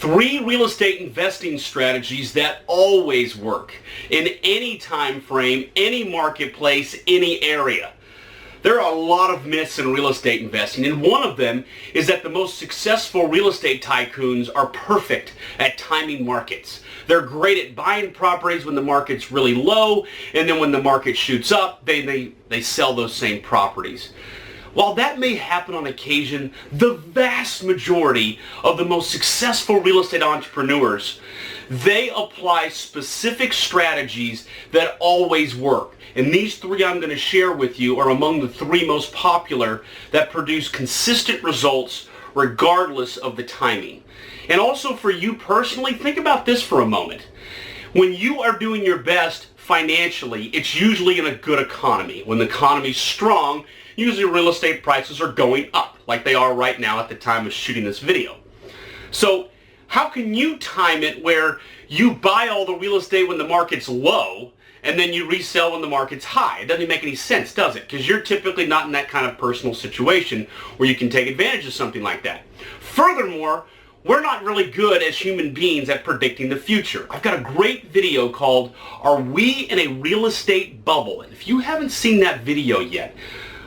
3 real estate investing strategies that always work in any time frame, any marketplace, any area. There are a lot of myths in real estate investing, and one of them is that the most successful real estate tycoons are perfect at timing markets. They're great at buying properties when the market's really low, and then when the market shoots up, they sell those same properties. While that may happen on occasion, the vast majority of the most successful real estate entrepreneurs, they apply specific strategies that always work. And these 3 I'm going to share with you are among the 3 most popular that produce consistent results regardless of the timing. And also for you personally, think about this for a moment. When you are doing your best financially, it's usually in a good economy. When the economy's strong, usually real estate prices are going up, like they are right now at the time of shooting this video. So how can you time it where you buy all the real estate when the market's low and then you resell when the market's high? It doesn't make any sense, does it? Because you're typically not in that kind of personal situation where you can take advantage of something like that. Furthermore, we're not really good as human beings at predicting the future. I've got a great video called Are We in a Real Estate Bubble? And if you haven't seen that video yet,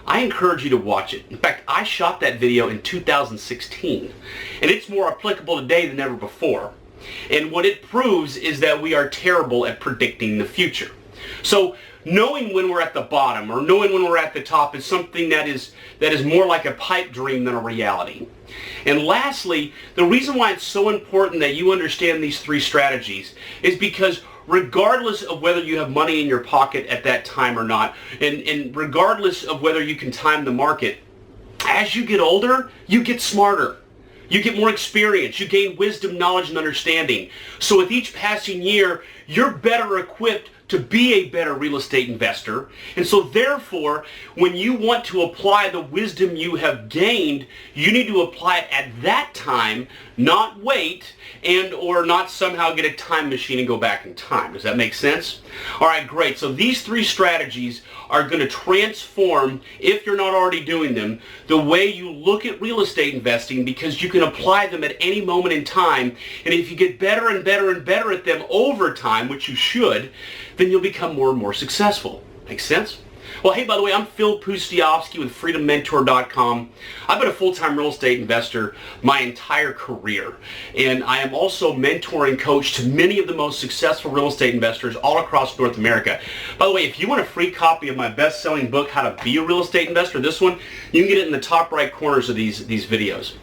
I encourage you to watch it. In fact, I shot that video in 2016, and it's more applicable today than ever before. And what it proves is that we are terrible at predicting the future. So knowing when we're at the bottom or knowing when we're at the top is something that is more like a pipe dream than a reality. And lastly, the reason why it's so important that you understand these 3 strategies is because regardless of whether you have money in your pocket at that time or not, and regardless of whether you can time the market, as you get older, you get smarter. You get more experience. You gain wisdom, knowledge, and understanding. So with each passing year, you're better equipped to be a better real estate investor. And so therefore, when you want to apply the wisdom you have gained, you need to apply it at that time, not wait, and or not somehow get a time machine and go back in time. Does that make sense? All right, great. So these 3 strategies are going to transform, if you're not already doing them, the way you look at real estate investing, because you can apply them at any moment in time. And if you get better and better and better at them over time, which you should, then you'll become more and more successful. Make sense? Well, hey, by the way, I'm Phil Pustiowski with FreedomMentor.com. I've been a full-time real estate investor my entire career, and I am also mentor and coach to many of the most successful real estate investors all across North America. By the way, if you want a free copy of my best-selling book, How to Be a Real Estate Investor, this one, you can get it in the top right corners of these videos.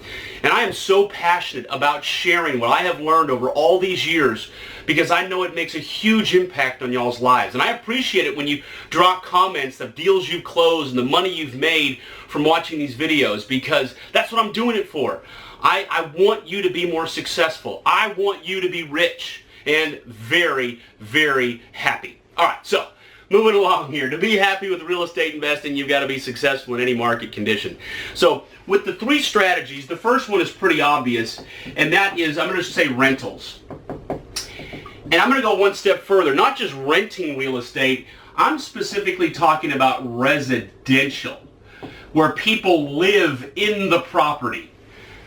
And I am so passionate about sharing what I have learned over all these years because I know it makes a huge impact on y'all's lives. And I appreciate it when you drop comments of deals you've closed and the money you've made from watching these videos, because that's what I'm doing it for. I want you to be more successful. I want you to be rich and very, very happy. All right, so moving along here. To be happy with real estate investing, you've got to be successful in any market condition. So with the 3 strategies, the first one is pretty obvious, and that is, I'm going to say rentals. And I'm going to go one step further, not just renting real estate, I'm specifically talking about residential, where people live in the property.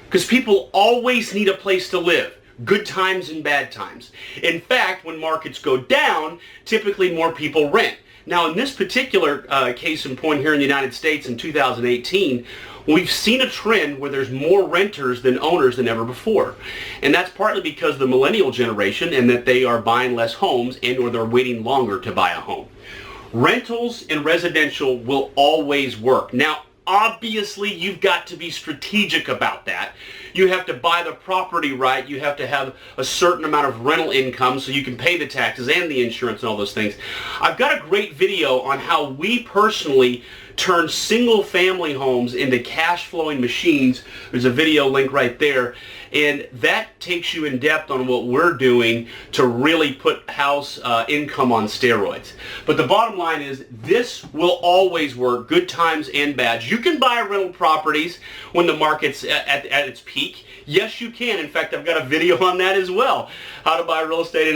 Because people always need a place to live. Good times and bad times. In fact, when markets go down, typically more people rent. Now, in this particular case in point here in the United States in 2018, we've seen a trend where there's more renters than owners than ever before. And that's partly because of the millennial generation and that they are buying less homes and or they're waiting longer to buy a home. Rentals and residential will always work. Now, obviously, you've got to be strategic about that. You have to buy the property right. You have to have a certain amount of rental income so you can pay the taxes and the insurance and all those things. I've got a great video on how we personally turn single family homes into cash flowing machines. There's a video link right there. And that takes you in depth on what we're doing to really put house income on steroids. But the bottom line is this will always work, good times and bad. You can buy rental properties when the market's at its peak. Yes, you can. In fact, I've got a video on that as well, how to buy real estate in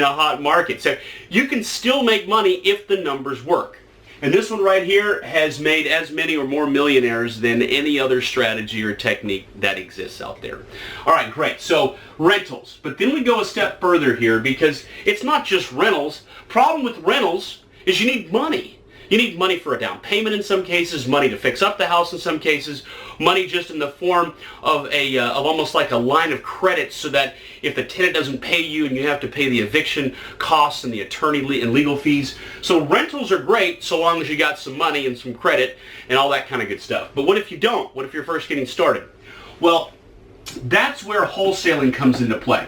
a hot market. So you can still make money if the numbers work. And this one right here has made as many or more millionaires than any other strategy or technique that exists out there. All right, great. So rentals. But then we go a step further here because it's not just rentals. Problem with rentals is you need money. You need money for a down payment in some cases, money to fix up the house in some cases, money just in the form of of almost like a line of credit so that if the tenant doesn't pay you and you have to pay the eviction costs and the attorney and legal fees. So rentals are great so long as you got some money and some credit and all that kind of good stuff. But what if you don't? What if you're first getting started? Well, that's where wholesaling comes into play.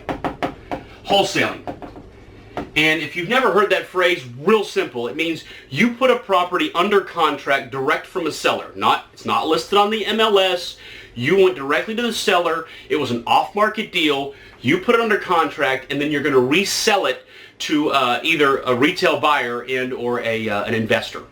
Wholesaling. And if you've never heard that phrase, real simple. It means you put a property under contract direct from a seller. It's not listed on the MLS. You went directly to the seller. It was an off-market deal. You put it under contract, and then you're going to resell it to either a retail buyer and or an investor.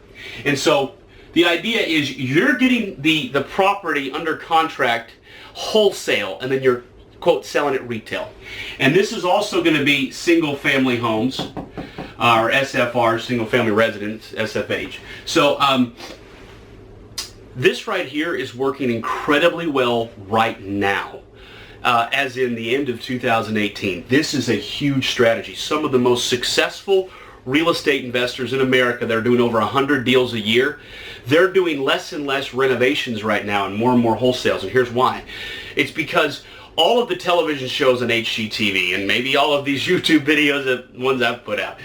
And so the idea is you're getting the property under contract wholesale, and then you're quote selling it retail. And this is also going to be single family homes or SFR, single family residence, SFH. So this right here is working incredibly well right now, as in the end of 2018. This is a huge strategy. Some of the most successful real estate investors in America that are doing over 100 deals a year, they're doing less and less renovations right now and more wholesales. And here's why. It's because all of the television shows on HGTV and maybe all of these YouTube videos, that ones I've put out,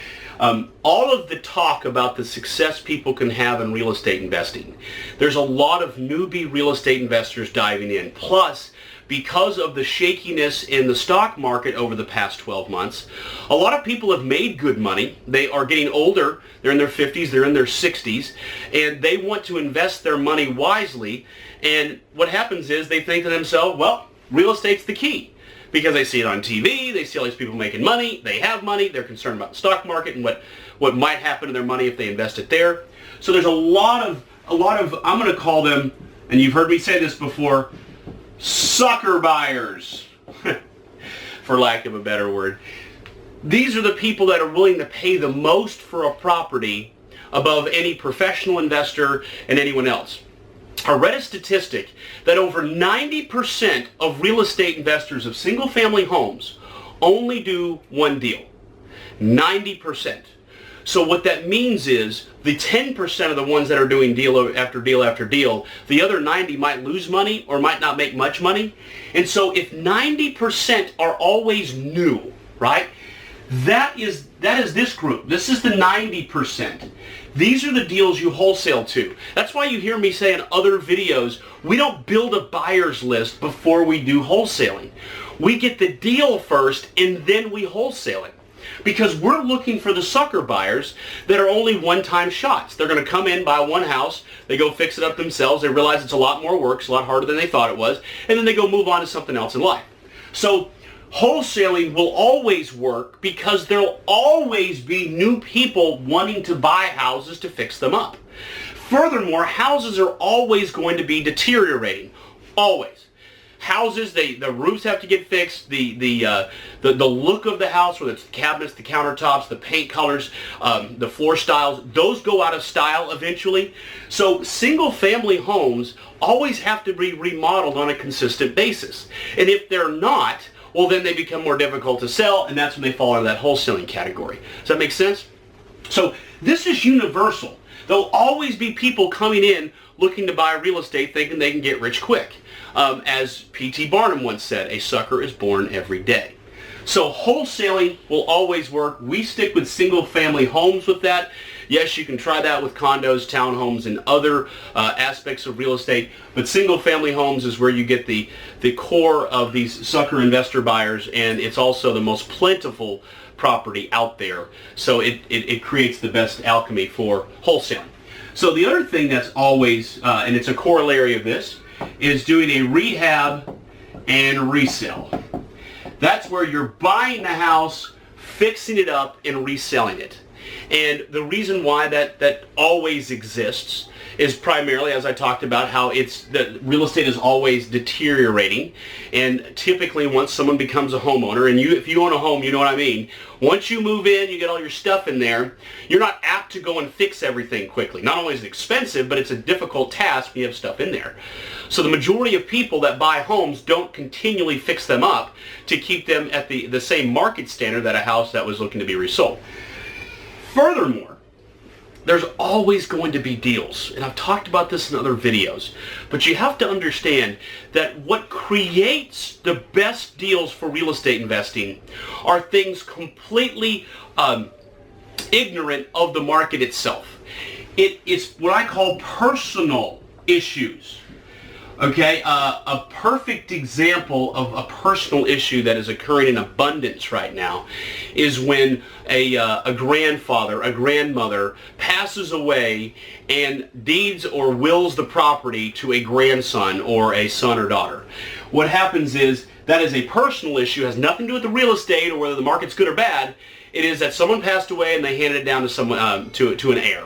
all of the talk about the success people can have in real estate investing. There's a lot of newbie real estate investors diving in. Plus, because of the shakiness in the stock market over the past 12 months, a lot of people have made good money. They are getting older. They're in their 50s, they're in their 60s, and they want to invest their money wisely. And what happens is they think to themselves, well, real estate's the key, because they see it on TV, they see all these people making money, they have money, they're concerned about the stock market and what might happen to their money if they invest it there. So there's a lot of, I'm going to call them, and you've heard me say this before, sucker buyers, for lack of a better word. These are the people that are willing to pay the most for a property above any professional investor and anyone else. I read a statistic that over 90% of real estate investors of single-family homes only do one deal. 90%. So what that means is the 10% of the ones that are doing deal after deal after deal, the other 90 might lose money or might not make much money. And so if 90% are always new, right? That is this group. This is the 90%. These are the deals you wholesale to. That's why you hear me say in other videos, we don't build a buyer's list before we do wholesaling. We get the deal first and then we wholesale it. Because we're looking for the sucker buyers that are only one-time shots. They're going to come in, buy one house, they go fix it up themselves, they realize it's a lot more work, it's a lot harder than they thought it was, and then they go move on to something else in life. So wholesaling will always work because there'll always be new people wanting to buy houses to fix them up. Furthermore, houses are always going to be deteriorating. Always. Houses, the roofs have to get fixed, the look of the house, whether it's the cabinets, the countertops, the paint colors, the floor styles, those go out of style eventually. So single family homes always have to be remodeled on a consistent basis. And if they're not, well, then they become more difficult to sell, and that's when they fall into that wholesaling category. Does that make sense? So this is universal. There'll always be people coming in looking to buy real estate thinking they can get rich quick. As P.T. Barnum once said, a sucker is born every day. So wholesaling will always work. We stick with single-family homes with that. Yes, you can try that with condos, townhomes, and other aspects of real estate, but single-family homes is where you get the core of these sucker investor buyers, and it's also the most plentiful property out there. So it creates the best alchemy for wholesaling. So the other thing that's always, and it's a corollary of this, is doing a rehab and resale. That's where you're buying the house, fixing it up, and reselling it. And the reason why that always exists is primarily, as I talked about, how the real estate is always deteriorating. And typically once someone becomes a homeowner, and if you own a home, you know what I mean. Once you move in, you get all your stuff in there, you're not apt to go and fix everything quickly. Not only is it expensive, but it's a difficult task when you have stuff in there. So the majority of people that buy homes don't continually fix them up to keep them at the same market standard that a house that was looking to be resold. Furthermore, there's always going to be deals, and I've talked about this in other videos, but you have to understand that what creates the best deals for real estate investing are things completely ignorant of the market itself. It is what I call personal issues. Okay, a perfect example of a personal issue that is occurring in abundance right now is when a grandfather, a grandmother passes away and deeds or wills the property to a grandson or a son or daughter. What happens is that is a personal issue, has nothing to do with the real estate or whether the market's good or bad. It is that someone passed away and they handed it down to someone to an heir.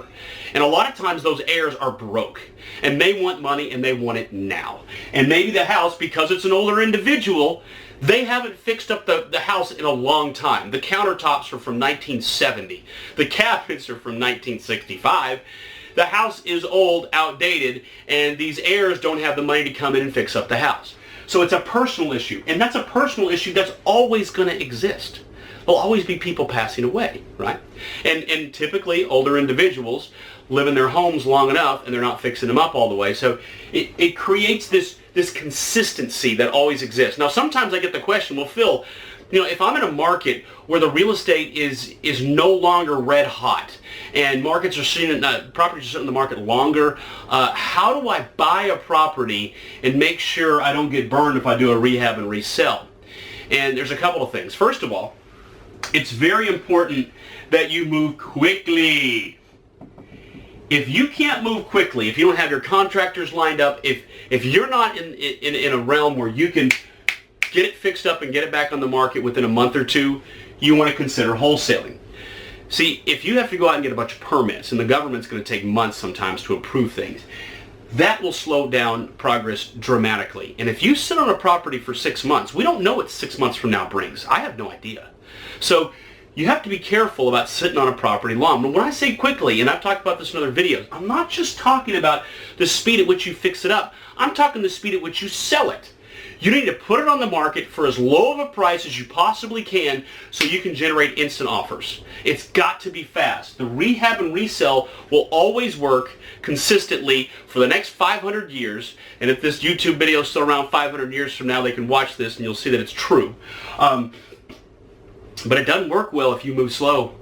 And a lot of times those heirs are broke and they want money and they want it now. And maybe the house, because it's an older individual, they haven't fixed up the house in a long time. The countertops are from 1970. The cabinets are from 1965. The house is old, outdated, and these heirs don't have the money to come in and fix up the house. So it's a personal issue, and that's a personal issue that's always going to exist. There'll always be people passing away, right? And typically older individuals live in their homes long enough and they're not fixing them up all the way. So it creates this consistency that always exists. Now sometimes I get the question, well, Phil, if I'm in a market where the real estate is no longer red hot and properties are sitting in the market longer, how do I buy a property and make sure I don't get burned if I do a rehab and resell? And there's a couple of things. First of all, it's very important that you move quickly. If you can't move quickly, if you don't have your contractors lined up, if you're not in a realm where you can get it fixed up and get it back on the market within a month or two, you want to consider wholesaling. See, if you have to go out and get a bunch of permits, and the government's going to take months sometimes to approve things, that will slow down progress dramatically. And if you sit on a property for 6 months, we don't know what 6 months from now brings. I have no idea. So you have to be careful about sitting on a property long. But when I say quickly, and I've talked about this in other videos, I'm not just talking about the speed at which you fix it up. I'm talking the speed at which you sell it. You need to put it on the market for as low of a price as you possibly can so you can generate instant offers. It's got to be fast. The rehab and resell will always work consistently for the next 500 years. And if this YouTube video is still around 500 years from now, they can watch this and you'll see that it's true. But it doesn't work well if you move slow.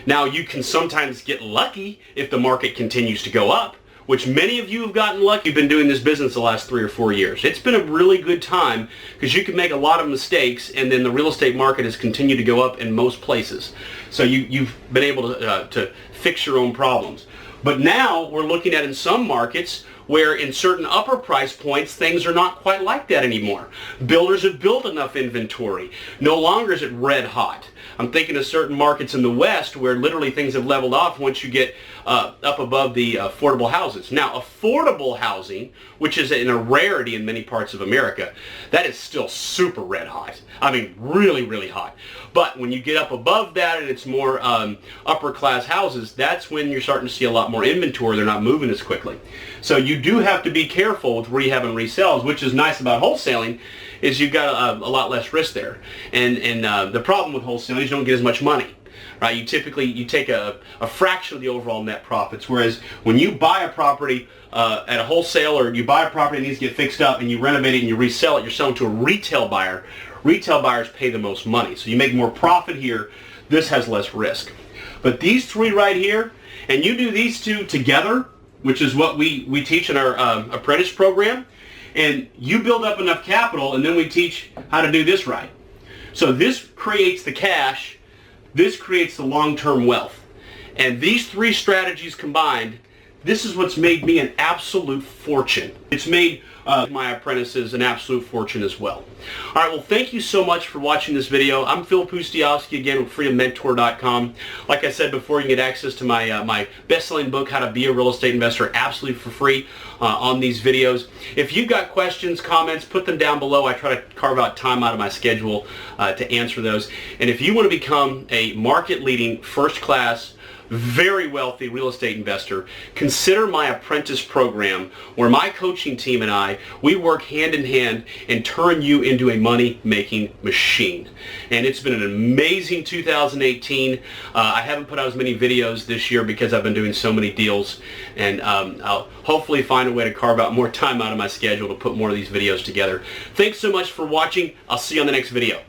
Now, you can sometimes get lucky if the market continues to go up, which many of you have gotten lucky. You've been doing this business the last 3 or 4 years. It's been a really good time because you can make a lot of mistakes and then the real estate market has continued to go up in most places. So you've been able to fix your own problems. But now we're looking at in some markets where in certain upper price points things are not quite like that anymore. Builders have built enough inventory. No longer is it red hot. I'm thinking of certain markets in the West where literally things have leveled off once you get up above the affordable houses. Now, affordable housing, which is a rarity in many parts of America, that is still super red hot. I mean, really, really hot. But when you get up above that and it's more upper class houses, that's when you're starting to see a lot more inventory. They're not moving as quickly. So you do have to be careful with rehab and resales, which is nice about wholesaling, is you've got a lot less risk there. And the problem with wholesaling is you don't get as much money. Right? You take a fraction of the overall net profits, whereas when you buy a property at a wholesale, or you buy a property that needs to get fixed up and you renovate it and you resell it, you're selling to a retail buyer. Retail buyers pay the most money, so you make more profit here. This has less risk. But these three right here, and you do these two together, which is what we teach in our apprentice program, and you build up enough capital, and then we teach how to do this right. So this creates the cash. This creates the long-term wealth. And these three strategies combined, this is what's made me an absolute fortune. It's made my apprentices an absolute fortune as well. All right, well, thank you so much for watching this video. I'm Phil Pustiowski, again, with freedommentor.com. Like I said before, you can get access to my best-selling book, How to Be a Real Estate Investor, absolutely for free on these videos. If you've got questions, comments, put them down below. I try to carve out time out of my schedule to answer those. And if you want to become a market-leading, first-class, very wealthy real estate investor, consider my apprentice program, where my coaching team and we work hand in hand and turn you into a money-making machine. And it's been an amazing 2018. I haven't put out as many videos this year because I've been doing so many deals, and I'll hopefully find a way to carve out more time out of my schedule to put more of these videos together. Thanks so much for watching. I'll see you on the next video.